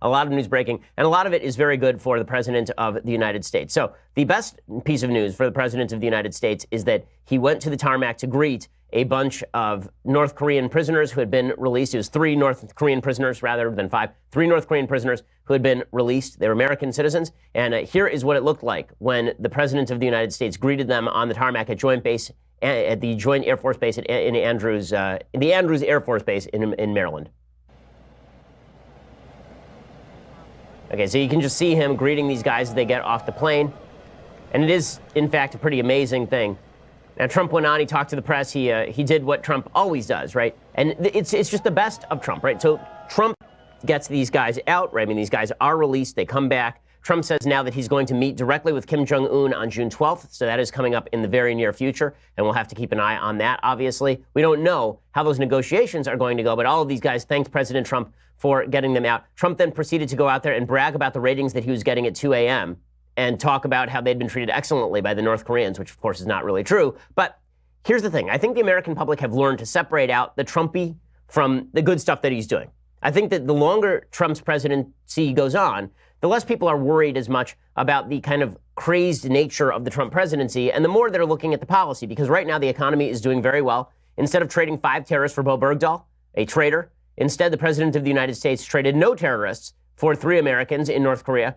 a lot of news breaking, and a lot of it is very good for the President of the United States. So the best piece of news for the President of the United States is that he went to the tarmac to greet a bunch of North Korean prisoners who had been released. It was 3 North Korean prisoners rather than 5. 3 North Korean prisoners who had been released. They were American citizens. And here is what it looked like when the President of the United States greeted them on the tarmac at the Joint Air Force Base in Andrews Air Force Base in Maryland. Okay, so you can just see him greeting these guys as they get off the plane. And it is, in fact, a pretty amazing thing. Now, Trump went on, he talked to the press, he did what Trump always does, right? And it's just the best of Trump, right? So Trump gets these guys out, right? I mean, these guys are released, they come back. Trump says now that he's going to meet directly with Kim Jong-un on June 12th, so that is coming up in the very near future, and we'll have to keep an eye on that, obviously. We don't know how those negotiations are going to go, but all of these guys thanked President Trump for getting them out. Trump then proceeded to go out there and brag about the ratings that he was getting at 2 a.m., and talk about how they'd been treated excellently by the North Koreans, which, of course, is not really true. But here's the thing. I think the American public have learned to separate out the Trumpy from the good stuff that he's doing. I think that the longer Trump's presidency goes on, the less people are worried as much about the kind of crazed nature of the Trump presidency, and the more they're looking at the policy. Because right now, the economy is doing very well. Instead of trading 5 terrorists for Bo Bergdahl, a traitor, instead, the President of the United States traded no terrorists for 3 Americans in North Korea